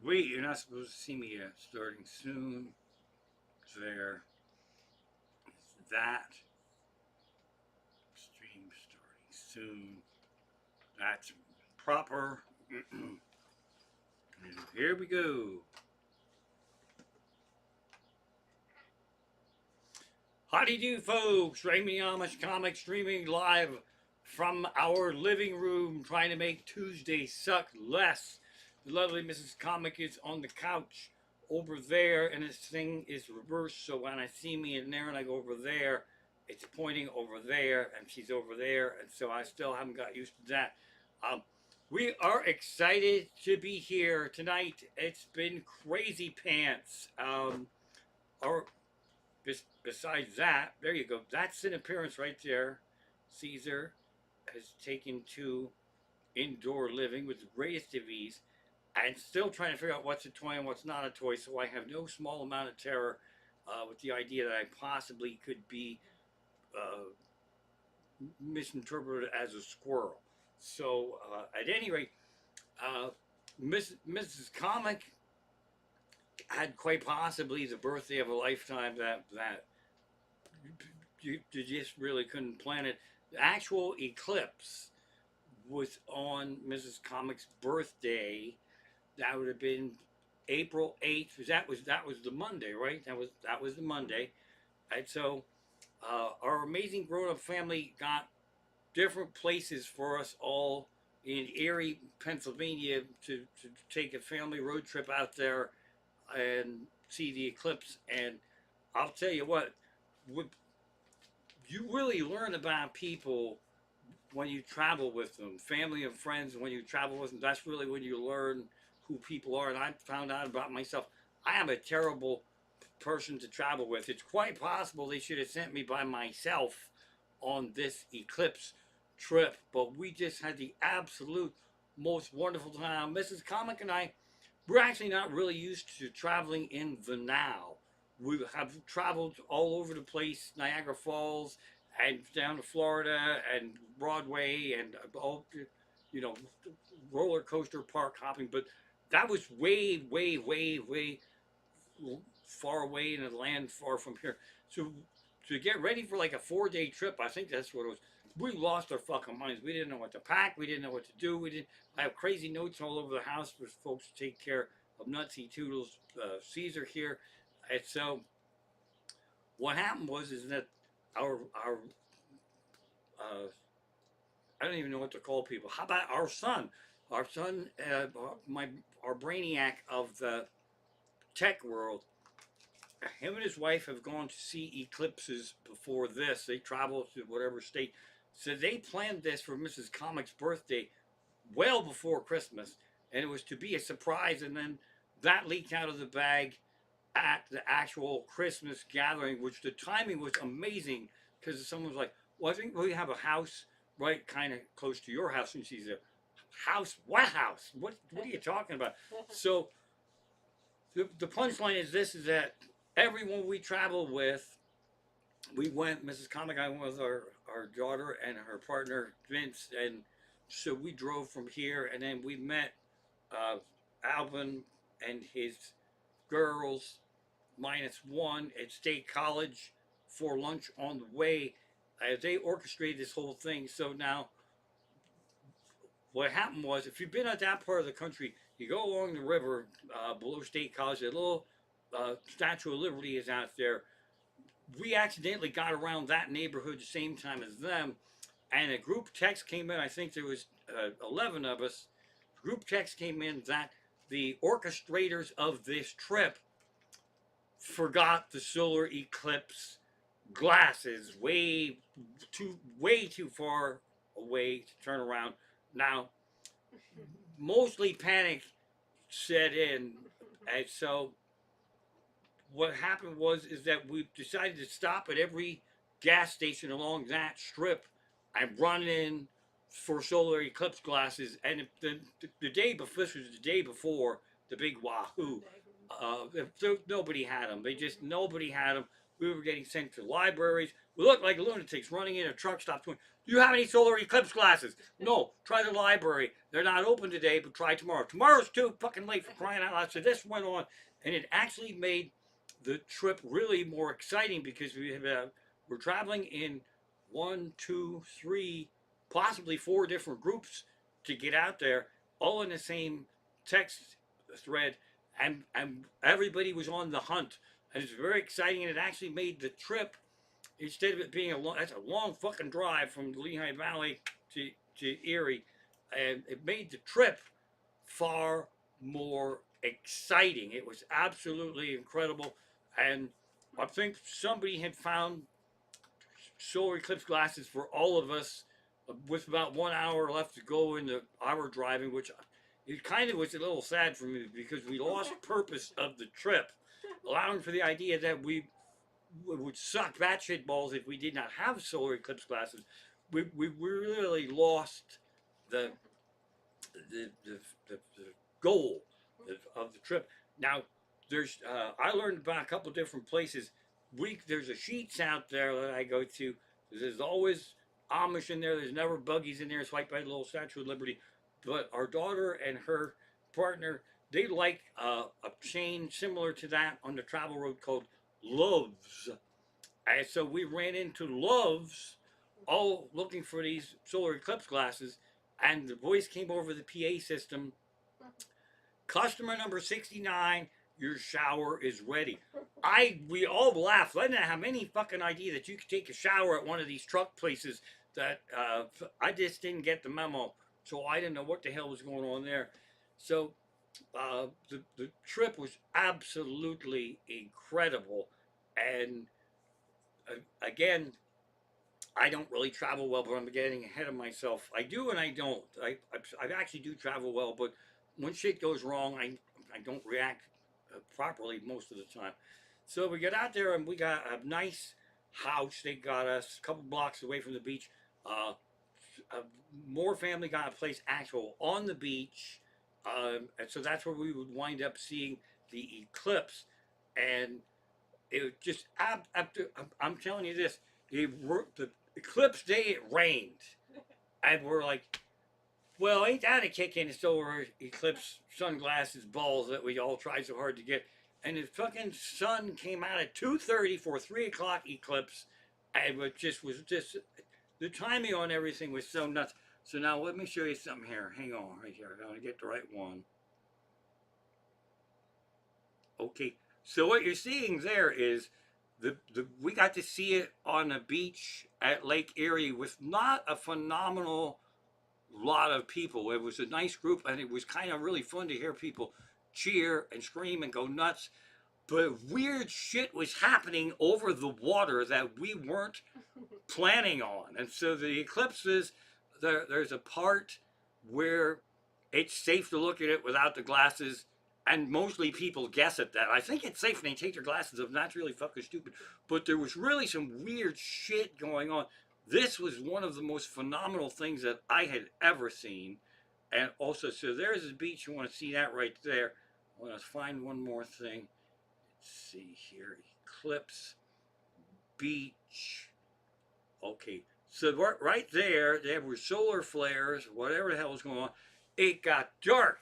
Wait, you're not supposed to see me yet. Starting soon. There. That. Stream starting soon. That's proper. Here we go. Howdy do, folks. Raymond Amish Comic streaming live from our living room, trying to make Tuesday suck less. The lovely Mrs. Comic is on the couch over there, and this thing is reversed. So when I see me in there and I go over there, it's pointing over there, and she's over there, and so I still haven't got used to that. Um, we are excited to be here tonight. It's been crazy pants. Our Besides that, there you go. That's an appearance right there. Caesar has taken to indoor living with the greatest of ease and still trying to figure out what's a toy and what's not a toy. So I have no small amount of terror with the idea that I possibly could be uh, misinterpreted as a squirrel. So at any rate, uh, Mrs. Comic had quite possibly the birthday of a lifetime that you just really couldn't plan it. The actual eclipse was on Mrs. Comic's birthday. That would have been April 8th. That was the Monday, right? That was the Monday. And so our amazing grown-up family got different places for us all in Erie, Pennsylvania, to take a family road trip out there and see the eclipse. And I'll tell you what, you really learn about people when you travel with them, family and friends. When you travel with them, that's really when you learn who people are. And I found out about myself. I am a terrible person to travel with. It's quite possible they should have sent me by myself on this eclipse trip, but we just had the absolute most wonderful time. Mrs. Comic and I, we're actually not really used to traveling in the now. We have traveled all over the place, Niagara Falls and down to Florida and Broadway and all, you know, roller coaster park hopping. But that was way, way, way, way far away in a land far from here. So to get ready for like a 4-day trip, I think that's what it was. We lost our fucking minds. We didn't know what to pack. We didn't know what to do. We didn't. I have crazy notes all over the house for folks to take care of Nutsy Toodles, Caesar here. And so what happened was is that our I don't even know what to call people. How about our son? Our son, my our brainiac of the tech world. Him and his wife have gone to see eclipses before this. They travel to whatever state. So they planned this for Mrs. Comic's birthday well before Christmas. And it was to be a surprise. And then that leaked out of the bag at the actual Christmas gathering, which the timing was amazing because someone was like, well, I think we have a house right kind of close to your house. And she's a house? What house? What are you talking about? So the punchline is this, is that everyone we traveled with, we went, Mrs. Comic, I went with our daughter and her partner, Vince, and so we drove from here, and then we met Alvin and his girls, minus one, at State College for lunch on the way. They orchestrated this whole thing. So now, what happened was, if you've been at that part of the country, you go along the river below State College, a little Statue of Liberty is out there. We accidentally got around that neighborhood the same time as them, and a group text came in. I think there was 11 of us. Group text came in that the orchestrators of this trip forgot the solar eclipse glasses way too far away to turn around. Now, mostly panic set in, and so what happened was is that we decided to stop at every gas station along that strip and run in for solar eclipse glasses. And the day before, this was the day before the big wahoo. Nobody had them. Nobody had them. We were getting sent to libraries. We looked like lunatics running in a truck stop going, Do you have any solar eclipse glasses? No. Try the library. They're not open today, but try tomorrow. Tomorrow's too fucking late for crying out loud. So this went on, and it actually made the trip really more exciting because we're traveling in one, two, three, possibly four different groups to get out there, all in the same text thread, and everybody was on the hunt, and it's very exciting, and it actually made the trip, instead of it being that's a long fucking drive from the Lehigh Valley to Erie, and it made the trip far more exciting. It was absolutely incredible, and I think somebody had found solar eclipse glasses for all of us with about 1 hour left to go into our driving, which it kind of was a little sad for me because we lost purpose of the trip, allowing for the idea that we would suck batshit balls if we did not have solar eclipse glasses. We really lost the the goal of the trip. Now, there's I learned about a couple different places. There's a Sheets out there that I go to. There's always Amish in there. There's never buggies in there. It's right by the little Statue of Liberty. But our daughter and her partner, they like a chain similar to that on the travel road called Loves. And so we ran into Loves, all looking for these solar eclipse glasses, and the voice came over the PA system. Customer number 69, your shower is ready. We all laughed. I didn't have any fucking idea that you could take a shower at one of these truck places. That I just didn't get the memo, so I didn't know what the hell was going on there. So the trip was absolutely incredible, and again, I don't really travel well, but I'm getting ahead of myself. I do and I don't. I actually do travel well, but when shit goes wrong, I don't react properly most of the time. So we get out there and we got a nice house. They got us a couple blocks away from the beach. Uh, More family got a place actual on the beach, and so that's where we would wind up seeing the eclipse. And it was just after I'm telling you this, the eclipse day it rained, and we're like, well, ain't that a kick in the solar eclipse sunglasses balls that we all tried so hard to get? And the fucking sun came out at 2:30 for a 3 o'clock eclipse, and it just was just the timing on everything was so nuts. So now let me show you something here. Hang on, right here. I gotta get the right one. Okay, so what you're seeing there is we got to see it on the beach at Lake Erie with not a phenomenal lot of people. It was a nice group, and it was kind of really fun to hear people cheer and scream and go nuts. But weird shit was happening over the water that we weren't planning on. And so the eclipses, there's a part where it's safe to look at it without the glasses, and mostly people guess at that. I think it's safe when they take their glasses off. That's really fucking stupid. But there was really some weird shit going on. This was one of the most phenomenal things that I had ever seen. And also, so there's the beach. You want to see that right there. I want to find one more thing. Let's see here. Eclipse beach. Okay. So right there were solar flares, whatever the hell was going on. It got dark,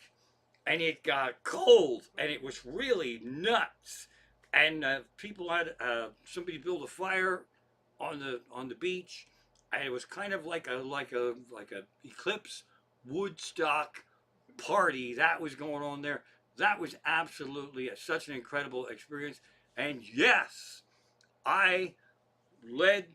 and it got cold, and it was really nuts. And people had somebody build a fire on the beach, and it was kind of like a eclipse Woodstock party that was going on there. That was absolutely such an incredible experience. And yes, I led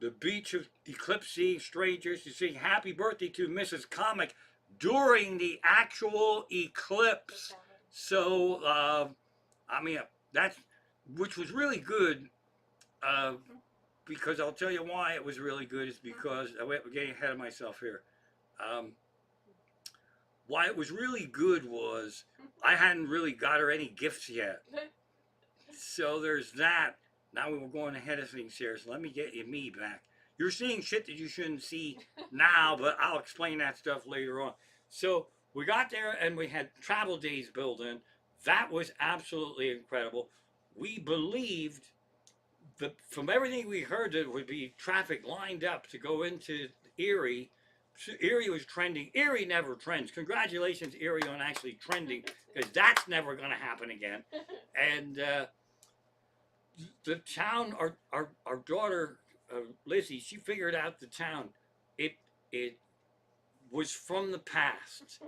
the beach of eclipse seeing strangers to sing happy birthday to Mrs. Comic during the actual eclipse. So, I mean, that's, which was really good, because I'll tell you why it was really good is because, we're getting ahead of myself here. Why it was really good was I hadn't really got her any gifts yet. So there's that. Now we were going ahead of things here, so let me get me back. You're seeing shit that you shouldn't see now, but I'll explain that stuff later on. So we got there and we had travel days built in. That was absolutely incredible. We believed that from everything we heard, there would be traffic lined up to go into Erie. So Erie was trending. Erie never trends. Congratulations, Erie, on actually trending, because that's never going to happen again. And the town, our daughter Lizzie, she figured out the town. It was from the past.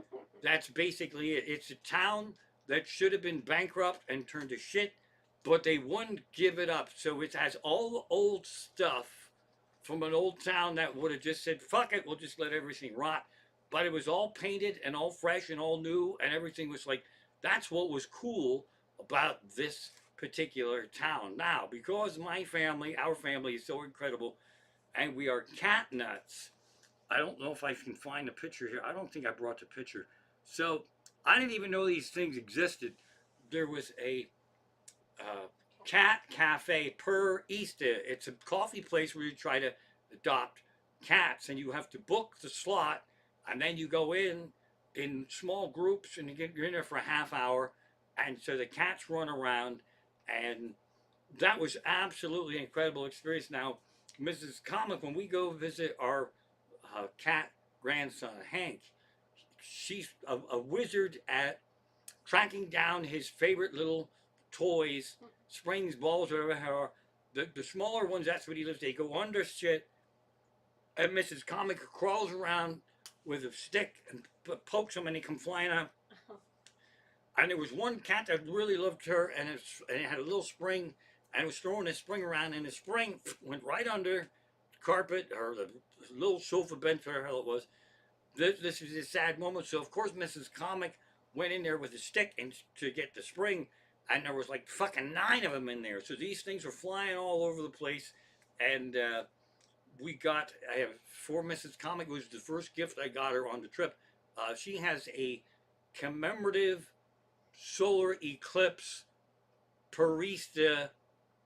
That's basically it. It's a town that should have been bankrupt and turned to shit, but they wouldn't give it up. So it has all the old stuff from an old town that would have just said, fuck it, we'll just let everything rot. But it was all painted and all fresh and all new, and everything was like, that's what was cool about this particular town. Now, because my family, our family is so incredible, and we are cat nuts, I don't know if I can find a picture here. I don't think I brought the picture. So I didn't even know these things existed. There was a cat cafe per Easter. It's a coffee place where you try to adopt cats, and you have to book the slot, and then you go in small groups, and you're in there for a half hour, and so the cats run around, and that was absolutely an incredible experience. Now, Mrs. Comic, when we go visit our cat grandson Hank, she's a wizard at tracking down his favorite little toys, springs, balls, whatever. The smaller ones, that's what he lives. They go under shit, and Mrs. Comic crawls around with a stick and pokes them, and they come flying out. And there was one cat that really loved her, and it had a little spring, and it was throwing this spring around, and the spring went right under the carpet or the little sofa bench, whatever the hell it was. This is a sad moment. So of course Mrs. Comic went in there with a stick and to get the spring, and there was like fucking 9 of them in there. So these things were flying all over the place, and for Mrs. Comic, it was the first gift I got her on the trip. She has a commemorative solar eclipse barista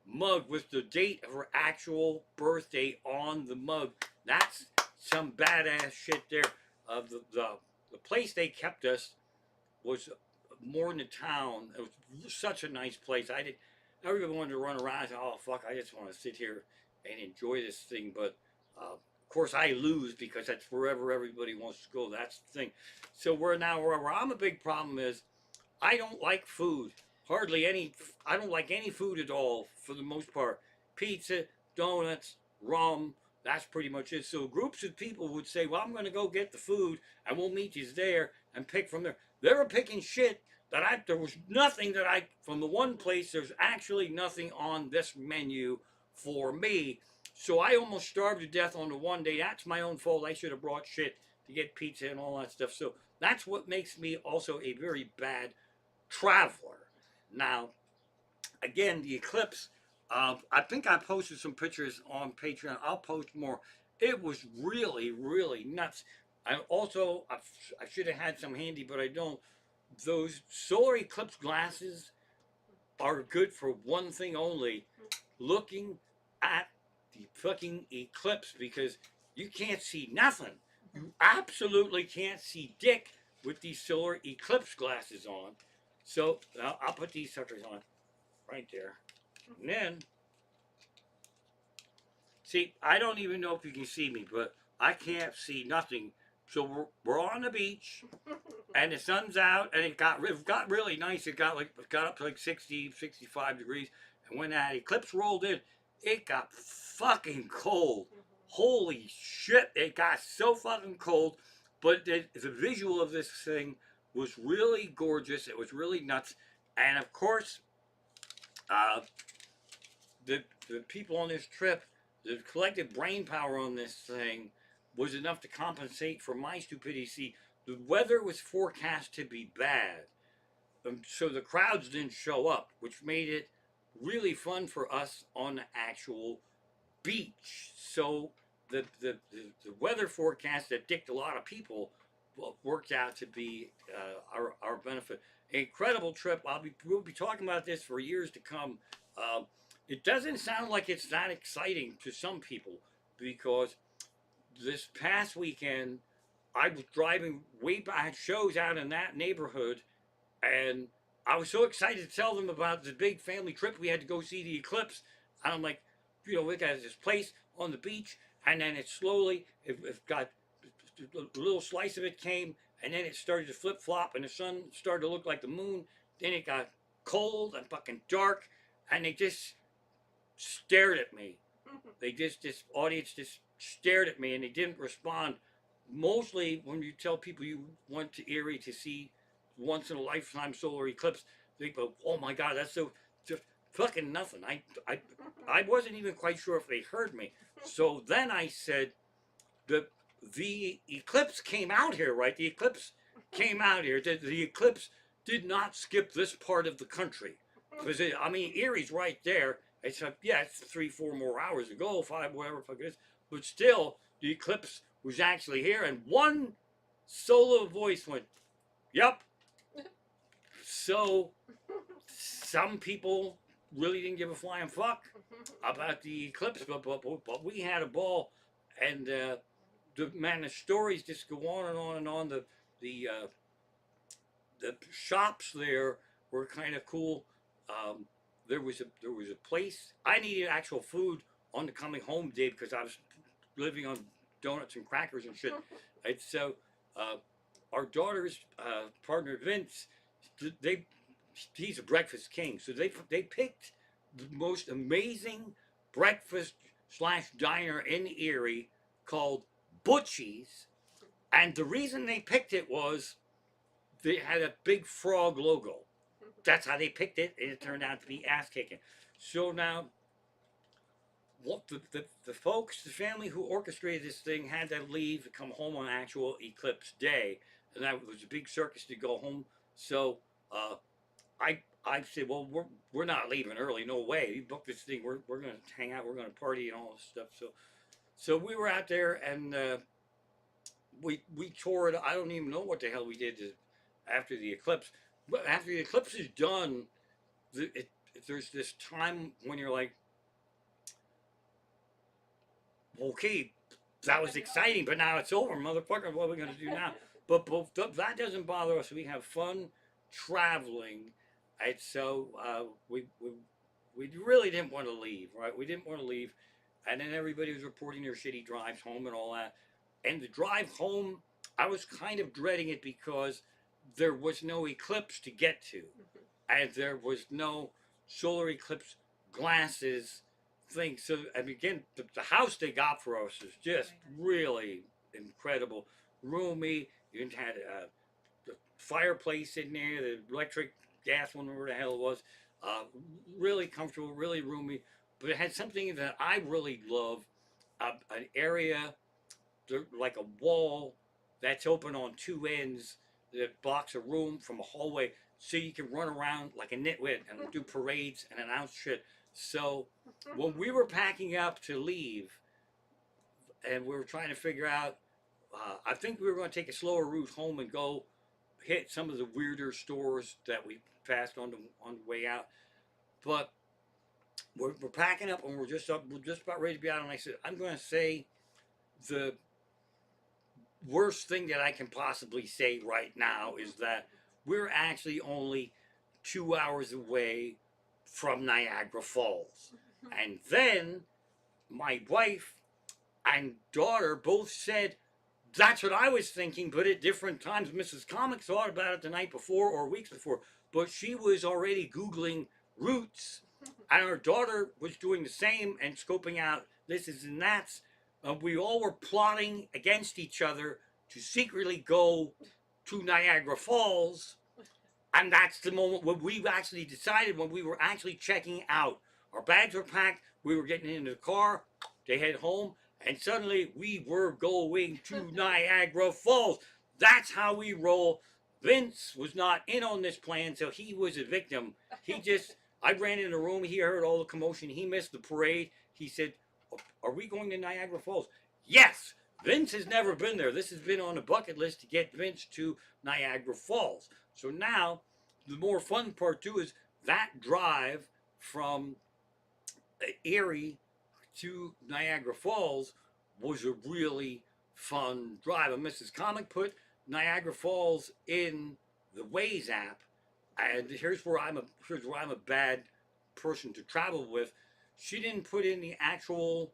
mug with the date of her actual birthday on the mug. That's some badass shit there. The place they kept us was more in the town. It was such a nice place. I really wanted to run around. I said, oh fuck, I just want to sit here and enjoy this thing. But of course I lose, because that's wherever everybody wants to go. That's the thing. So where I'm a big problem is, I don't like food. Hardly any. I don't like any food at all for the most part. Pizza, donuts, rum. That's pretty much it. So groups of people would say, well, I'm going to go get the food, and we'll meet you there and pick from there. They were picking shit there was nothing from the one place, there's actually nothing on this menu for me. So I almost starved to death on the one day. That's my own fault. I should have brought shit to get pizza and all that stuff. So that's what makes me also a very bad traveler. Now, again, the eclipse, I think I posted some pictures on Patreon. I'll post more. It was really, really nuts. I should have had some handy, but I don't. Those solar eclipse glasses are good for one thing only: looking at the fucking eclipse, because you can't see nothing. You absolutely can't see dick with these solar eclipse glasses on. So I'll put these suckers on right there. And then, see, I don't even know if you can see me, but I can't see nothing. So we're on the beach, and the sun's out, and it got really nice. It got up to like 60, 65 degrees. And when that eclipse rolled in, it got fucking cold. Holy shit, it got so fucking cold. But the visual of this thing was really gorgeous. It was really nuts. And of course, the people on this trip, the collective brain power on this thing was enough to compensate for my stupidity. See, the weather was forecast to be bad, so the crowds didn't show up, which made it really fun for us on the actual beach. So the weather forecast that dicked a lot of people worked out to be our benefit. Incredible trip. We'll be talking about this for years to come. It doesn't sound like it's that exciting to some people, because this past weekend I was driving way back. I had shows out in that neighborhood, and I was so excited to tell them about the big family trip we had to go see the eclipse. And I'm like, we got this place on the beach, and then it slowly it got a little slice of it came, and then it started to flip flop, and the sun started to look like the moon. Then it got cold and fucking dark, and they just stared at me. They just this audience just stared at me, and they didn't respond. Mostly when you tell people you went to Erie to see once in a lifetime solar eclipse, they go, "Oh my God, that's so just fucking nothing." I wasn't even quite sure if they heard me. So then I said, "the the eclipse came out here, right? The eclipse came out here. The eclipse did not skip this part of the country, because I mean Erie's right there. It's yeah, it's 3, 4 more hours ago, 5, whatever the fuck it is, but still the eclipse was actually here." And one solo voice went, "Yep." So some people really didn't give a flying fuck about the eclipse, but we had a ball, and the stories just go on and on and on. The the shops there were kind of cool. Um, there was a place I needed actual food on the coming home day because I was living on donuts and crackers and shit. And so uh, our daughter's partner Vince, they he's a breakfast king, so they picked the most amazing breakfast slash diner in Erie called Butchie's, and the reason they picked it was they had a big frog logo. That's how they picked it, and it turned out to be ass kicking. So now, what the folks, the family who orchestrated this thing had to leave to come home on actual eclipse day, and that was a big circus to go home. So uh, I said, well, we're not leaving early, no way. You booked this thing, we're gonna hang out, we're gonna party and all this stuff. So we were out there, and we toured. I don't even know what the hell we did after the eclipse. But after the eclipse is done, there's this time when you're like, okay, that was exciting, but now it's over, motherfucker. What are we gonna do now? But that doesn't bother us. We have fun traveling, and so we really didn't want to leave, right? We didn't want to leave, and then everybody was reporting their shitty drives home and all that. And the drive home, I was kind of dreading it because there was no eclipse to get to, and there was no solar eclipse glasses thing. So, and again, the house they got for us is just really incredible, roomy. You had the fireplace in there, the electric gas one, whatever the hell it was. Uh, really comfortable, really roomy. But it had something that I really love, an area like a wall that's open on two ends that blocks a room from a hallway, so you can run around like a nitwit and do parades and announce shit. So when we were packing up to leave and we were trying to figure out, I think we were going to take a slower route home and go hit some of the weirder stores that we passed on the way out. But we're packing up and we're just about ready to be out. And I said, I'm going to say the worst thing that I can possibly say right now is that we're actually only 2 hours away from Niagara Falls. And then my wife and daughter both said, that's what I was thinking, but at different times. Mrs. Comic thought about it the night before or weeks before, but she was already Googling routes, and our daughter was doing the same and scoping out this is and that's. We all were plotting against each other to secretly go to Niagara Falls, and that's the moment when we actually decided, when we were actually checking out. Our bags were packed, we were getting into the car to head home, and suddenly we were going to Niagara Falls. That's how we roll. Vince was not in on this plan, so he was a victim. He just, I ran in the room, he heard all the commotion, he missed the parade. He said, are we going to Niagara Falls? Yes! Vince has never been there. This has been on the bucket list to get Vince to Niagara Falls. So now, the more fun part too is that drive from Erie to Niagara Falls was a really fun drive. And Mrs. Comic put Niagara Falls in the Waze app, and here's where I'm a bad person to travel with. She didn't put in the actual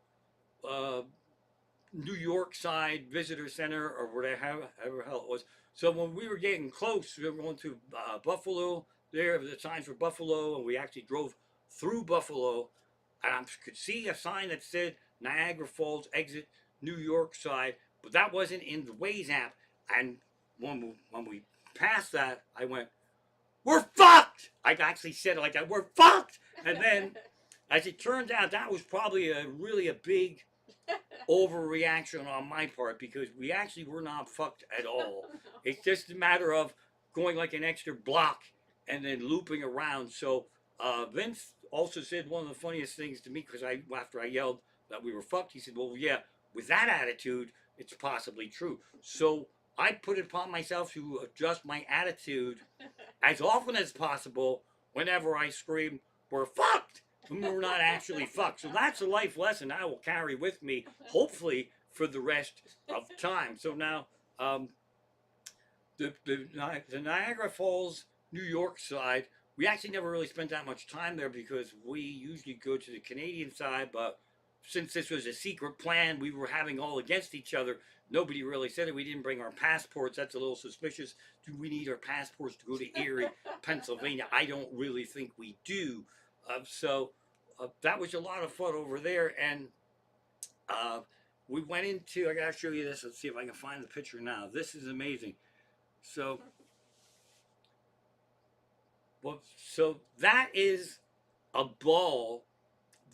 uh, New York side visitor center or whatever the hell it was. So when we were getting close, we were going to Buffalo. There, the signs for Buffalo, and we actually drove through Buffalo, and I could see a sign that said Niagara Falls exit New York side, but that wasn't in the Waze app. And when we passed that, I went, "We're fucked." I actually said it like that. We're fucked. And then, as it turns out, that was probably a big overreaction on my part because we actually were not fucked at all. It's just a matter of going like an extra block and then looping around. So Vince also said one of the funniest things to me because after I yelled that we were fucked, he said, "Well, yeah, with that attitude, it's possibly true." So I put it upon myself to adjust my attitude as often as possible whenever I scream, "We're fucked." We're not actually fucked. So that's a life lesson I will carry with me, hopefully, for the rest of time. So now, the Niagara Falls, New York side, we actually never really spent that much time there because we usually go to the Canadian side, but since this was a secret plan, we were having all against each other. Nobody really said it. We didn't bring our passports. That's a little suspicious. Do we need our passports to go to Erie, Pennsylvania? I don't really think we do. So that was a lot of fun over there. And we went into, I gotta show you this. Let's see if I can find the picture now. This is amazing. So, so that is a ball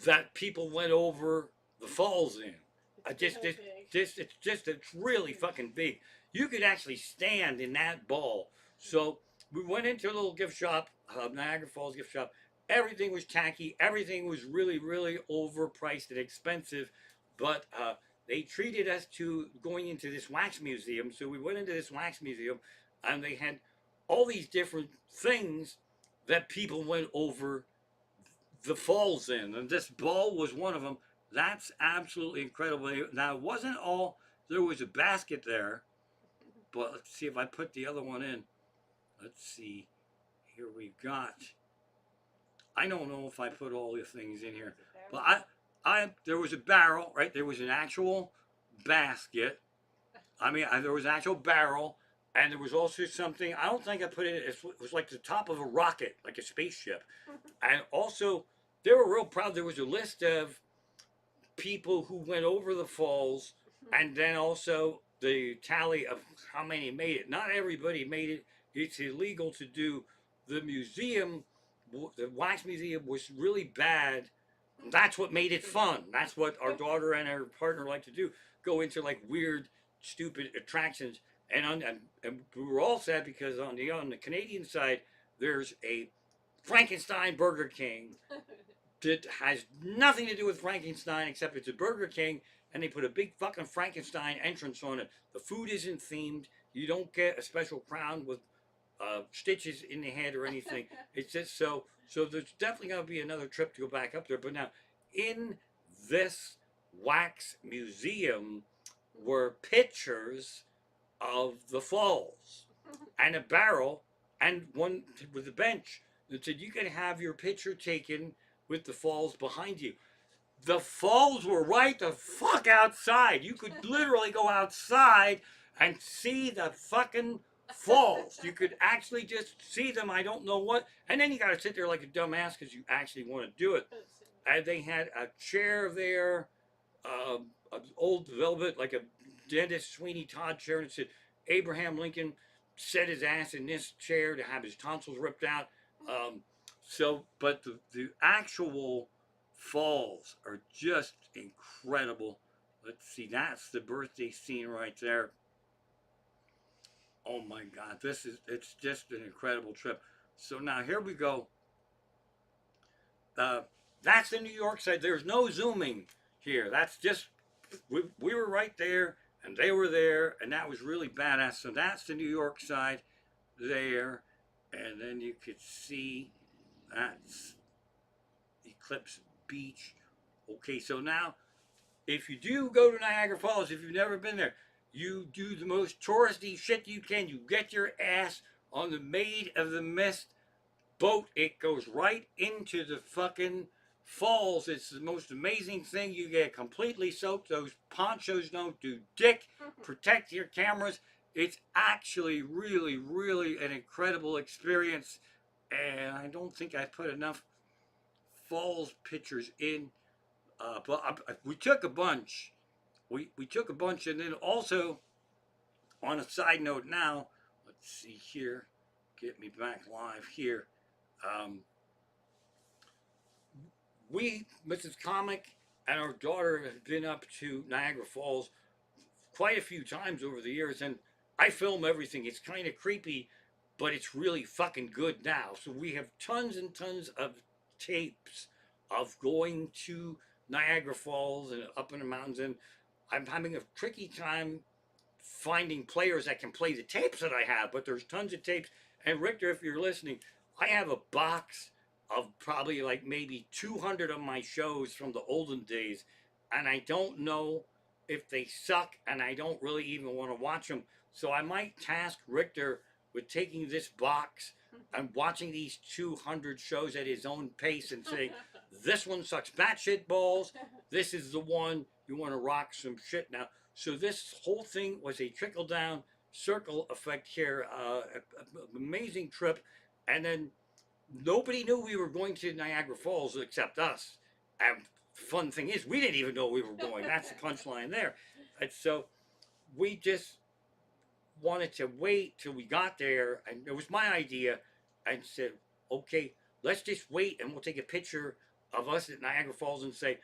that people went over the falls in. It's really fucking big. You could actually stand in that ball. So we went into a little gift shop, Niagara Falls gift shop. Everything was tacky. Everything was really, really overpriced and expensive. But they treated us to going into this wax museum. So we went into this wax museum, and they had all these different things that people went over the falls in, and this ball was one of them. That's absolutely incredible. Now, it wasn't all, there was a basket there, but let's see if I put the other one in. Let's see. Here we've got, I don't know if I put all the things in here, but there was a barrel, right? There was an actual basket. I mean, there was an actual barrel, and there was also something, I don't think I put it, it was like the top of a rocket, like a spaceship. And also, they were real proud. There was a list of people who went over the falls, and then also the tally of how many made it. Not everybody made it. It's illegal to do. The museum, the wax museum, was really bad. That's what made it fun. That's what our daughter and her partner like to do. Go into like weird, stupid attractions. And we were all sad because on the Canadian side, there's a Frankenstein Burger King that has nothing to do with Frankenstein except it's a Burger King, and they put a big fucking Frankenstein entrance on it. The food isn't themed. You don't get a special crown with stitches in the head or anything. It's just so. So there's definitely going to be another trip to go back up there. But now, in this wax museum were pictures of the falls and a barrel and one with a bench that said you could have your picture taken with the falls behind you. The falls were right the fuck outside. You could literally go outside and see the fucking falls. You could actually just see them. I don't know what. And then you got to sit there like a dumbass because you actually want to do it. And they had a chair there, an old velvet, like a Dennis Sweeney Todd chair, and it said Abraham Lincoln set his ass in this chair to have his tonsils ripped out. But the actual falls are just incredible. Let's see, that's the birthday scene right there. Oh my God, it's just an incredible trip. So now here we go. That's the New York side. There's no zooming here. That's just, we were right there and they were there, and that was really badass. So that's the New York side there. And then you could see that's Eclipse Beach. Okay, so now if you do go to Niagara Falls, if you've never been there, you do the most touristy shit you can. You get your ass on the Maid of the Mist boat. It goes right into the fucking Falls, it's the most amazing thing. You get completely soaked. Those ponchos don't do dick. Protect your cameras. It's actually really, really an incredible experience. And I don't think I put enough falls pictures in. We took a bunch. We took a bunch. And then also, on a side note now, let's see here. Get me back live here. Um, Mrs. Comic, and our daughter have been up to Niagara Falls quite a few times over the years, and I film everything. It's kind of creepy, but it's really fucking good now. So we have tons and tons of tapes of going to Niagara Falls and up in the mountains, and I'm having a tricky time finding players that can play the tapes that I have, but there's tons of tapes. And Richter, if you're listening, I have a box of probably like maybe 200 of my shows from the olden days, and I don't know if they suck, and I don't really even want to watch them. So I might task Richter with taking this box and watching these 200 shows at his own pace and say, this one sucks batshit balls. This is the one you want to rock some shit now. So this whole thing was a trickle down circle effect here. Amazing trip. And then nobody knew we were going to Niagara Falls except us. And the fun thing is, we didn't even know we were going. That's the punchline there. And so we just wanted to wait till we got there. And it was my idea. And said, okay, let's just wait and we'll take a picture of us at Niagara Falls and say,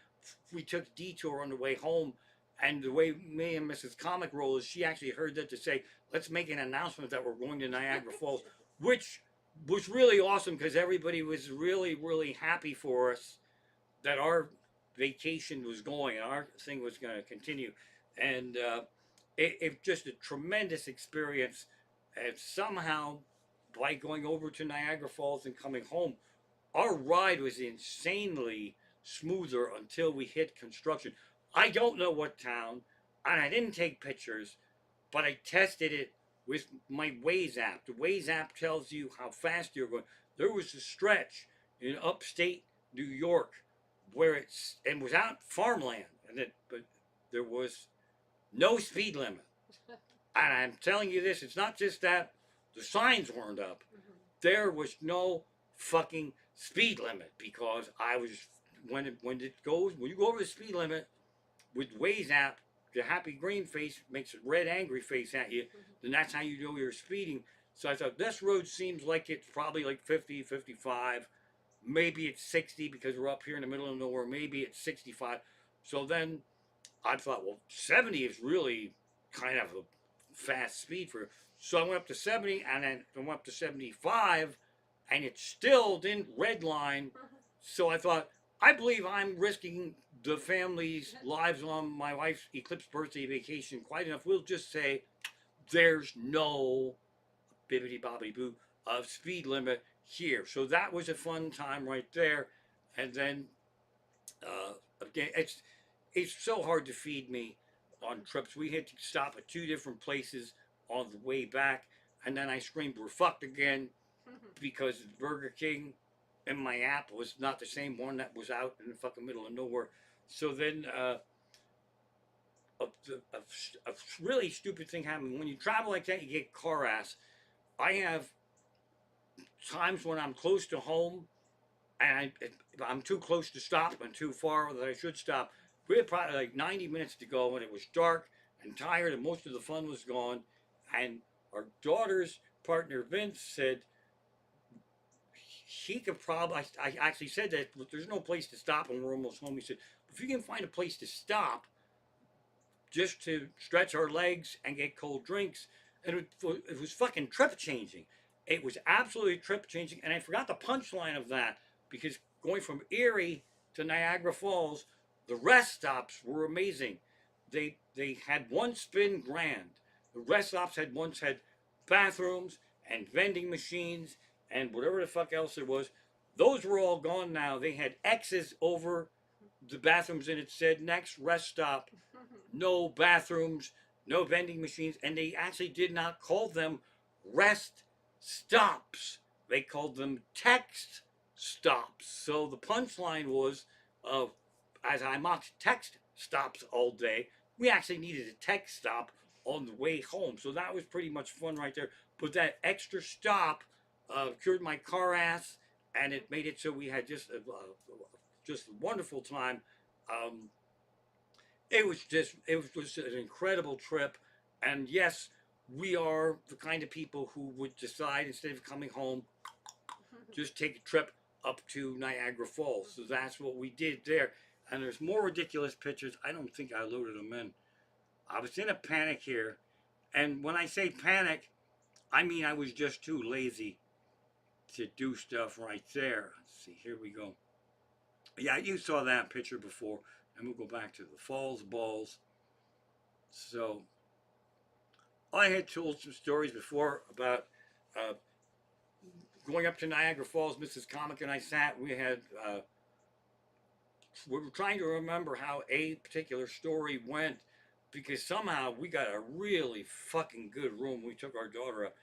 we took a detour on the way home. And the way me and Mrs. Comic roll is she actually heard that to say, let's make an announcement that we're going to Niagara Falls, which was really awesome because everybody was really, really happy for us that our vacation was going and our thing was going to continue. And it just a tremendous experience. And somehow, by going over to Niagara Falls and coming home, our ride was insanely smoother until we hit construction. I don't know what town, and I didn't take pictures, but I tested it with my Waze app. The Waze app tells you how fast you're going. There was a stretch in upstate New York where it's and was out farmland, but there was no speed limit. And I'm telling you this, it's not just that the signs weren't up. There was no fucking speed limit because I was when it goes when you go over the speed limit with Waze app, the happy green face makes a red angry face at you, then that's how you know you're speeding. So I thought this road seems like it's probably like 50, 55, maybe it's 60 because we're up here in the middle of nowhere, maybe it's 65. So then I thought, well, 70 is really kind of a fast speed for. So I went up to 70 and then I went up to 75 and it still didn't redline. So I thought, I believe I'm risking the family's lives on my wife's eclipse birthday vacation quite enough. We'll just say there's no bibbity bobbity boo of speed limit here. So that was a fun time right there. And then again, it's so hard to feed me on trips. We had to stop at 2 different places on the way back, and then I screamed, "We're fucked again," because Burger King in my app was not the same one that was out in the fucking middle of nowhere. So then a really stupid thing happened. When you travel like that, you get car ass. I have times when I'm close to home and I'm too close to stop and too far that I should stop. We had probably like 90 minutes to go and it was dark and tired and most of the fun was gone. And our daughter's partner Vince said he could probably, I actually said that there's no place to stop and we're almost home. He said, if you can find a place to stop just to stretch our legs and get cold drinks, and it was fucking trip changing. It was absolutely trip changing. And I forgot the punchline of that because going from Erie to Niagara Falls, the rest stops were amazing. They had one spin grand. The rest stops had once had bathrooms and vending machines and whatever the fuck else there was. Those were all gone now. They had X's over the bathrooms and it said next rest stop, no bathrooms, no vending machines, and they actually did not call them rest stops. They called them text stops. So the punchline was, uh, as I mocked text stops all day, we actually needed a text stop on the way home. So that was pretty much fun right there. But that extra stop cured my car ass, and it made it so we had just a wonderful time. Um, it was just an incredible trip, and yes, we are the kind of people who would decide instead of coming home, just take a trip up to Niagara Falls. So that's what we did there. And there's more ridiculous pictures. I don't think I loaded them in. I was in a panic here, and when I say panic, I mean I was just too lazy to do stuff right there. Let's see, here we go. Yeah, you saw that picture before, and we'll go back to the falls balls. So I had told some stories before about uh, going up to Niagara Falls. Mrs. Comic and I sat. We were trying to remember how a particular story went because somehow we got a really fucking good room. We took our daughter up,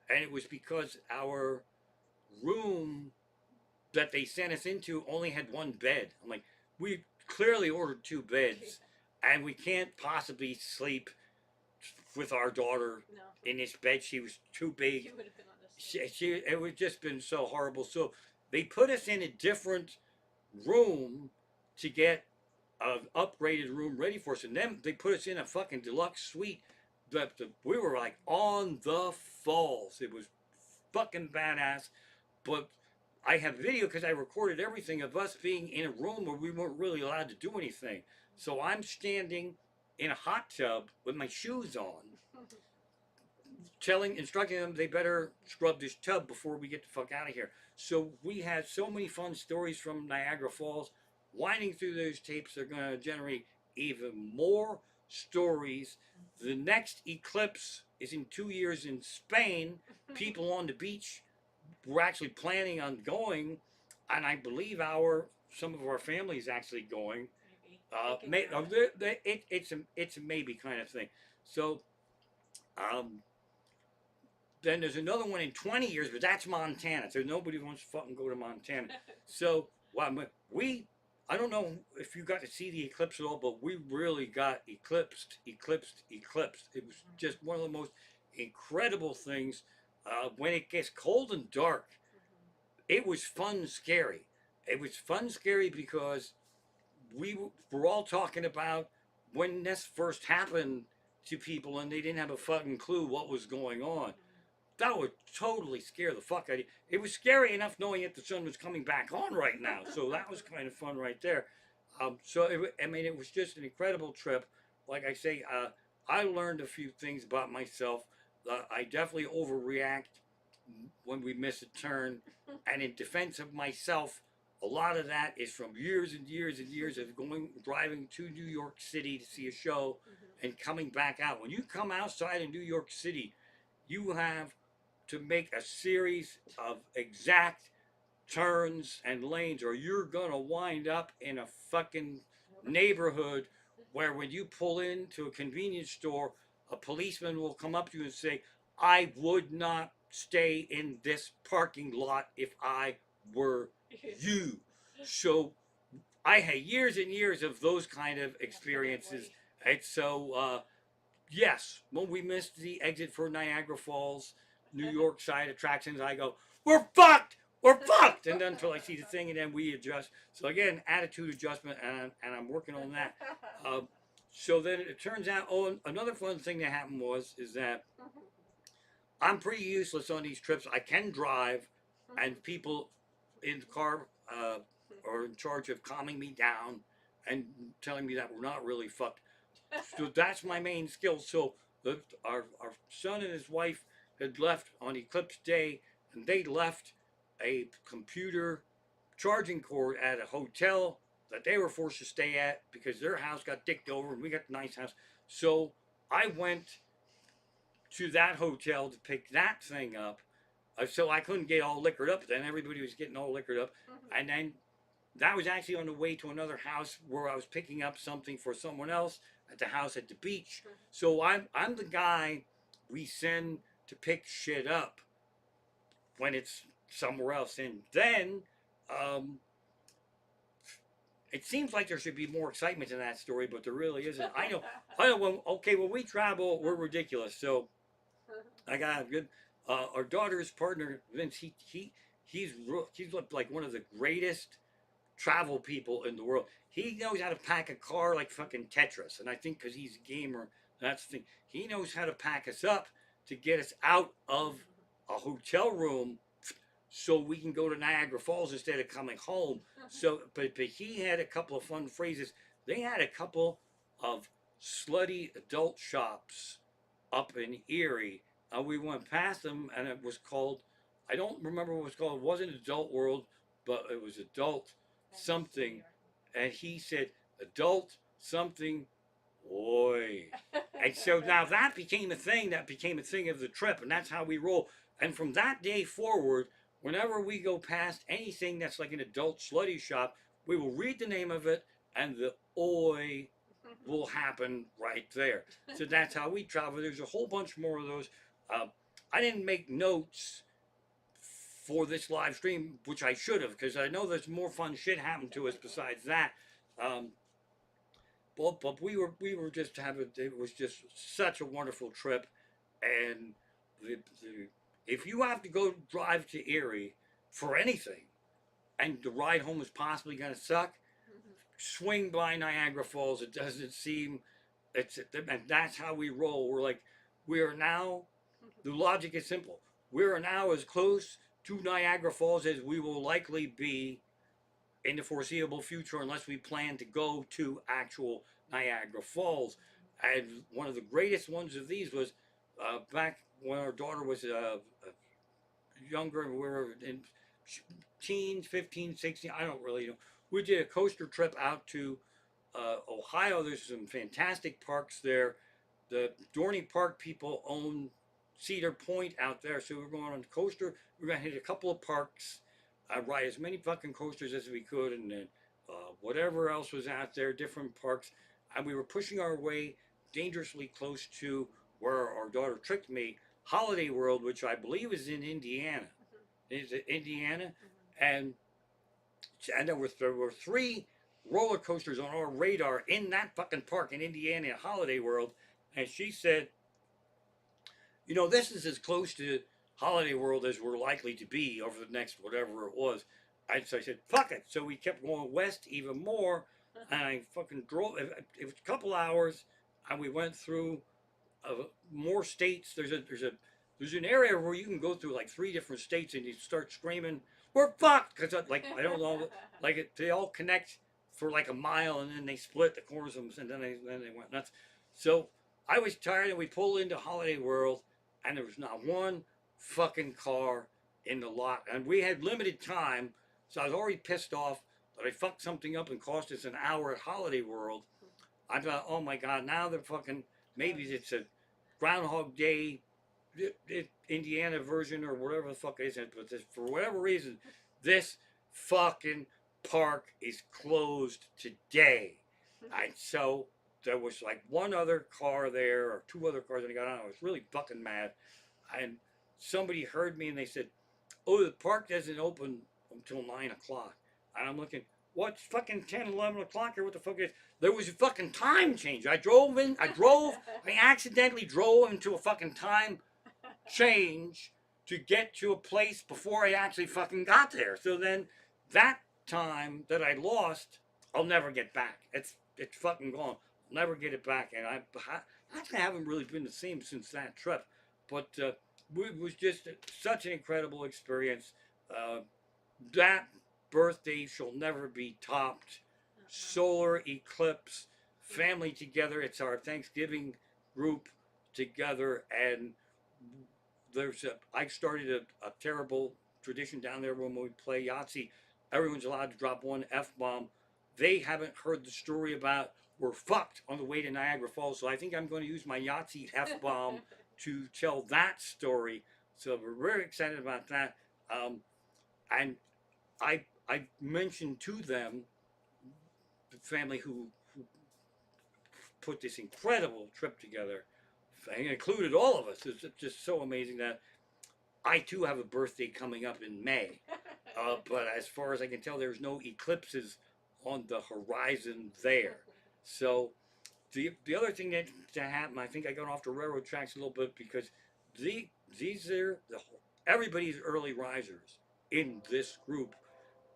and it was because our room that they sent us into only had one bed. I'm like, we clearly ordered two beds, and we can't possibly sleep with our daughter in this bed. She was too big. She would have been on this. It would just been so horrible. So they put us in a different room to get an upgraded room ready for us, and then they put us in a fucking deluxe suite. We were like on the falls. It was fucking badass. But I have video because I recorded everything of us being in a room where we weren't really allowed to do anything. So I'm standing in a hot tub with my shoes on, instructing them they better scrub this tub before we get the fuck out of here. So we had so many fun stories from Niagara Falls. Winding through those tapes are going to generate even more stories. The next eclipse is in 2 years in Spain. People on the beach were actually planning on going, and I believe some of our family is actually going. It's a maybe kind of thing. So then there's another one in 20 years, but that's Montana. So nobody wants to fucking go to Montana. So I don't know if you got to see the eclipse at all, but we really got eclipsed. It was just one of the most incredible things. When it gets cold and dark, it was fun, scary. It was fun, scary because we were all talking about when this first happened to people and they didn't have a fucking clue what was going on. That would totally scare the fuck out of you. It was scary enough knowing that the sun was coming back on right now. So that was kind of fun right there. It was just an incredible trip. Like I say, I learned a few things about myself. I definitely overreact when we miss a turn. And in defense of myself, a lot of that is from years and years and years of driving to New York City to see a show and coming back out. When you come outside of New York City, you have to make a series of exact turns and lanes, or you're gonna wind up in a fucking neighborhood where when you pull into a convenience store, a policeman will come up to you and say, I would not stay in this parking lot if I were you. So I had years and years of those kind of experiences. And so, yes, when we missed the exit for Niagara Falls, New York side attractions, I go, we're fucked! We're fucked! And then until I see the thing, and then we adjust. So again, attitude adjustment, and I'm working on that. So then it turns out, another fun thing that happened is that I'm pretty useless on these trips. I can drive, and people in the car are in charge of calming me down and telling me that we're not really fucked. So that's my main skill. So our son and his wife had left on Eclipse Day, and they left a computer charging cord at a hotel that they were forced to stay at because their house got dicked over and we got a nice house. So I went to that hotel to pick that thing up. So I couldn't get all liquored up. Then everybody was getting all liquored up. And then that was actually on the way to another house where I was picking up something for someone else at the house at the beach. So I'm the guy we send to pick shit up when it's somewhere else. And then Um, it seems like there should be more excitement in that story, but there really isn't. I know. I know. When we travel, we're ridiculous. So I got a good. Our daughter's partner Vince. He's like one of the greatest travel people in the world. He knows how to pack a car like fucking Tetris, and I think because he's a gamer, that's the thing. He knows how to pack us up to get us out of a hotel room so we can go to Niagara Falls instead of coming home. So, but he had a couple of fun phrases. They had a couple of slutty adult shops up in Erie. We went past them, and it was called. I don't remember what it was called. It wasn't Adult World, but it was Adult something. And he said adult something. Boy. And so now that became a thing. That became a thing of the trip, and that's how we roll. And from that day forward, whenever we go past anything that's like an adult slutty shop, we will read the name of it, and the oi will happen right there. So that's how we travel. There's a whole bunch more of those. Uh, I didn't make notes for this live stream, which I should have, because I know there's more fun shit happened to us besides that. Um, but we were just having, it was just such a wonderful trip, and if you have to go drive to Erie for anything, and the ride home is possibly going to suck, swing by Niagara Falls. It doesn't seem, and that's how we roll. We're like, we are now. The logic is simple. We are now as close to Niagara Falls as we will likely be in the foreseeable future, unless we plan to go to actual Niagara Falls. And one of the greatest ones of these was back when our daughter was younger, and we were in teens, 15, 16, I don't really know. We did a coaster trip out to Ohio. There's some fantastic parks there. The Dorney Park people own Cedar Point out there, so we're going on the coaster. We're going to hit a couple of parks, ride as many fucking coasters as we could, and then whatever else was out there, different parks. And we were pushing our way dangerously close to where our daughter tricked me, Holiday World, which I believe is in Indiana. Is it Indiana? And there were three roller coasters on our radar in that fucking park in Indiana, Holiday World. And she said, you know, this is as close to Holiday World as we're likely to be over the next whatever it was. And so I said, fuck it. So we kept going west even more. And I fucking drove. It was a couple hours. And we went through more states. There's an area where you can go through like 3 different states and you start screaming, we're fucked. Because like, I don't know, like they all connect for like a mile and then they split the corners of them and then they went nuts. So I was tired and we pulled into Holiday World and there was not one fucking car in the lot. And we had limited time, so I was already pissed off that I fucked something up and cost us an hour at Holiday World. I thought, oh my God, now they're fucking, maybe it's a Groundhog Day Indiana version or whatever the fuck it is. But for whatever reason, this fucking park is closed today. And so there was like one other car there or 2 other cars, and I got on. I was really fucking mad. And somebody heard me and they said, oh, the park doesn't open until 9 o'clock. And I'm looking, what's fucking 10, 11 o'clock or what the fuck is? There was a fucking time change. I accidentally drove into a fucking time change to get to a place before I actually fucking got there. So then that time that I lost, I'll never get back. It's fucking gone. I'll never get it back. And I actually haven't really been the same since that trip. But it was just such an incredible experience. That birthday shall never be topped. Solar eclipse, family together. It's our Thanksgiving group together, and I started a terrible tradition down there when we play Yahtzee. Everyone's allowed to drop one F-bomb. They haven't heard the story about we're fucked on the way to Niagara Falls, so I think I'm going to use my Yahtzee F-bomb to tell that story. So we're very excited about that. And I mentioned to them, the family who put this incredible trip together, and included all of us. It's just so amazing that I too have a birthday coming up in May. But as far as I can tell, there's no eclipses on the horizon there. So the other thing that happened, I think I got off the railroad tracks a little bit because the these are everybody's early risers in this group,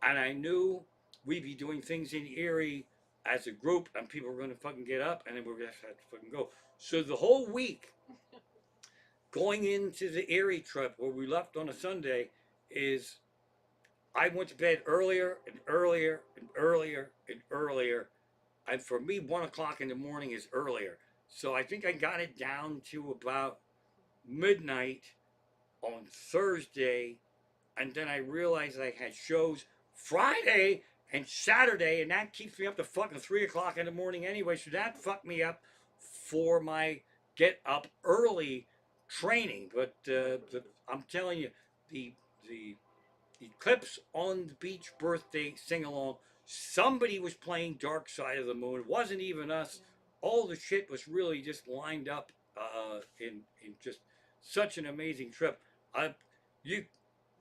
and I knew we'd be doing things in Erie as a group, and people were going to fucking get up, and then we're going to have to fucking go. So the whole week going into the Erie trip where we left on a Sunday is I went to bed earlier and earlier and earlier and earlier. And for me, 1 o'clock in the morning is earlier. So I think I got it down to about midnight on Thursday. And then I realized I had shows Friday and Saturday. And that keeps me up to fucking 3 o'clock in the morning anyway. So that fucked me up for my get up early training. But I'm telling you, the Eclipse on the Beach birthday sing along. Somebody was playing Dark Side of the Moon. It wasn't even us. All the shit was really just lined up in just such an amazing trip. You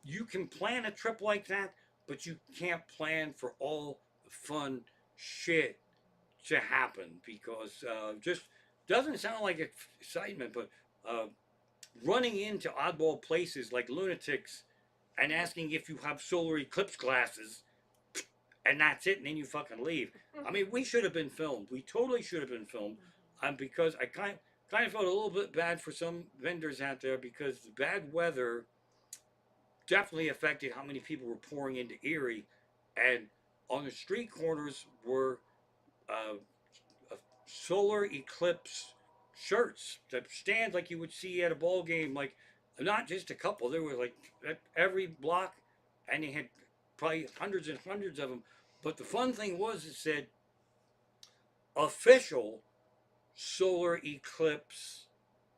you can plan a trip like that, but you can't plan for all the fun shit to happen because just doesn't sound like excitement, but uh, running into oddball places like lunatics and asking if you have solar eclipse glasses, and that's it, and then you fucking leave. I mean, we should have been filmed. We totally should have been filmed, because I kind of felt a little bit bad for some vendors out there because the bad weather definitely affected how many people were pouring into Erie, and on the street corners were uh, solar eclipse shirts that stand like you would see at a ball game, like not just a couple. There were like at every block, and they had probably hundreds and hundreds of them. But the fun thing was, it said official solar eclipse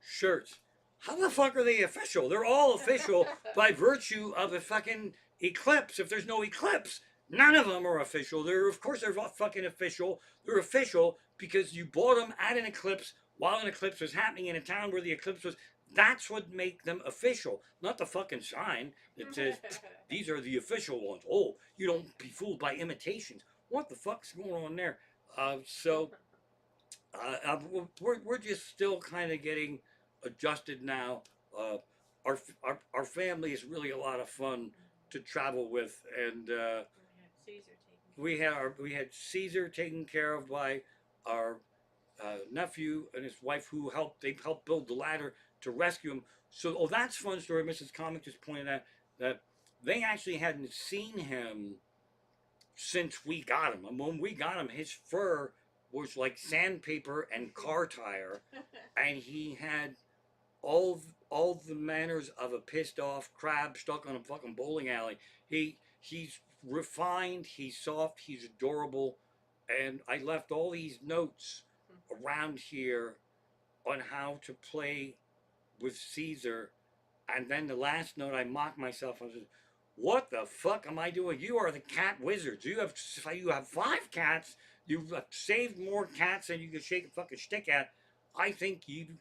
shirts. How the fuck are they official? They're all official by virtue of a fucking eclipse. If there's no eclipse, none of them are official. They're of course they're fucking official. They're official because you bought them at an eclipse while an eclipse was happening in a town where the eclipse was. That's what make them official, not the fucking sign that says these are the official ones. Oh, you don't be fooled by imitations. What the fuck's going on there? So we're just still kind of getting adjusted now. Uh, our family is really a lot of fun to travel with, and we had Caesar taken care of by our nephew and his wife who helped build the ladder to rescue him. So that's a fun story. Mrs. Comic just pointed out that they actually hadn't seen him since we got him. And when we got him, his fur was like sandpaper and car tire, and he had all the manners of a pissed off crab stuck on a fucking bowling alley. He's refined, he's soft, he's adorable, and I left all these notes around here on how to play with Caesar. And then the last note, I mocked myself. I said, "What the fuck am I doing? You are the cat wizards. You have 5 cats. You've saved more cats than you can shake a fucking stick at. I think you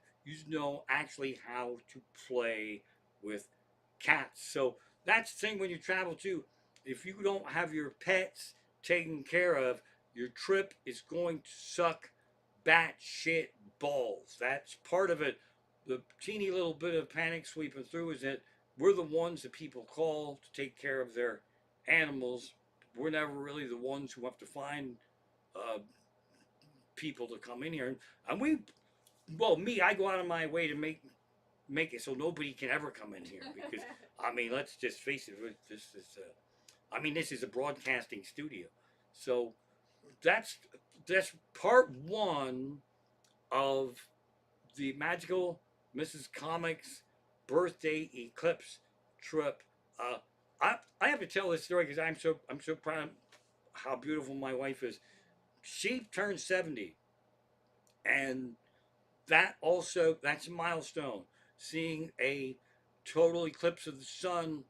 know actually how to play with cats." So that's the thing when you travel too. If you don't have your pets taken care of, your trip is going to suck batshit balls. That's part of it. The teeny little bit of panic sweeping through is that we're the ones that people call to take care of their animals. We're never really the ones who have to find uh, people to come in here. And me, I go out of my way to make it so nobody can ever come in here because I mean, let's just face it. This is a broadcasting studio, so that's that's part one of the magical Mrs. Comics birthday eclipse trip. I have to tell this story because I'm so proud of how beautiful my wife is. She turned 70, and that's a milestone. Seeing a total eclipse of the sun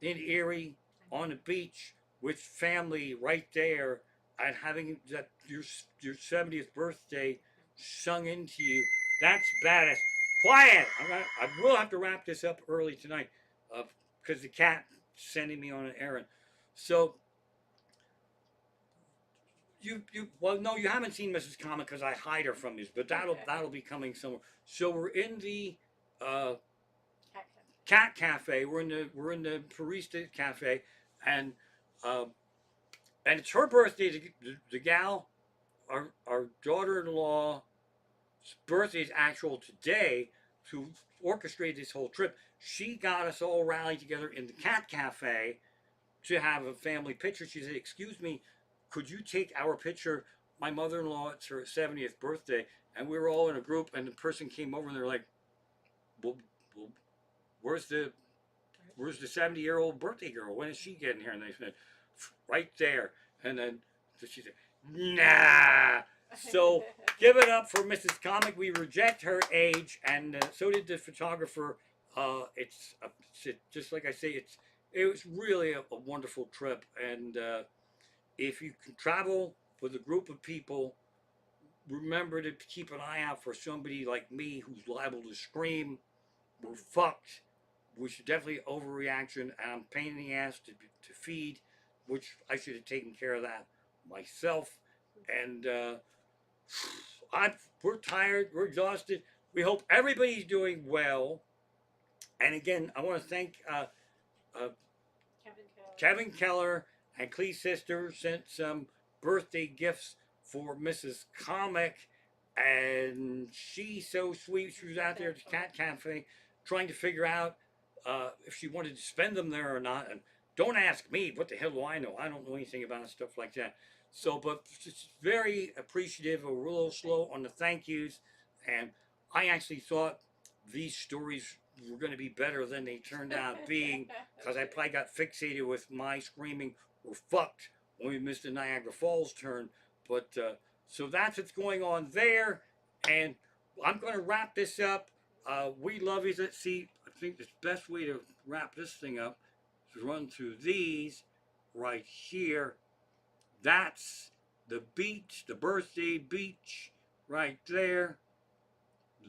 in Erie on the beach with family right there, and having that your 70th birthday sung into you. That's badass. Quiet. I will have to wrap this up early tonight because the cat sending me on an errand. So well, no, you haven't seen Mrs. Comic because I hide her from you, but that'll be coming somewhere. So we're in the uh, cat cafe. We're in the barista cafe, and uh, and it's her birthday. The gal, our daughter-in-law's birthday is actual today. To orchestrate this whole trip, she got us all rallied together in the cat cafe to have a family picture. She said, "Excuse me, could you take our picture? My mother-in-law, it's her 70th birthday." And we were all in a group, and the person came over, and they're like, well, well, "Where's the 70-year-old birthday girl? When is she getting here?" And they said, "Right there." And then so she said, "Nah." So give it up for Mrs. Comic. We reject her age, and so did the photographer. It's just like I say, it was really a wonderful trip, and if you can travel with a group of people, remember to keep an eye out for somebody like me who's liable to scream. We're fucked. We should definitely overreaction, and I'm pain in the ass to feed, which I should have taken care of that myself. And we're tired, we're exhausted. We hope everybody's doing well. And again, I want to thank uh, Kevin Keller and Clee's sister sent some birthday gifts for Mrs. Comic, and she's so sweet. She was out there at the cat cafe trying to figure out if she wanted to spend them there or not. And don't ask me, what the hell do I know? I don't know anything about stuff like that. So, but just very appreciative. We're a little slow on the thank yous, and I actually thought these stories were going to be better than they turned out being, because I probably got fixated with my screaming "we're fucked" when we missed the Niagara Falls turn. But so that's what's going on there, and I'm going to wrap this up. We love you. Let's see. I think the best way to wrap this thing up is to run through these right here. That's the beach, the birthday beach, right there.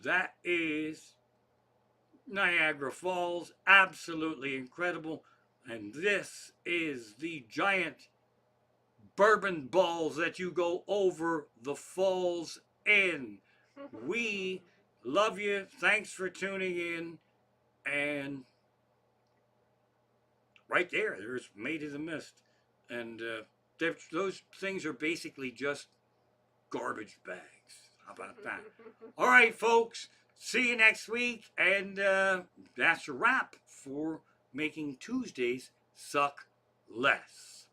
That is Niagara Falls, absolutely incredible. And this is the giant bourbon balls that you go over the falls in. We love you. Thanks for tuning in. And right there's Maid of the Mist. And those things are basically just garbage bags. How about that? All right, folks. See you next week. And that's a wrap for making Tuesdays suck less.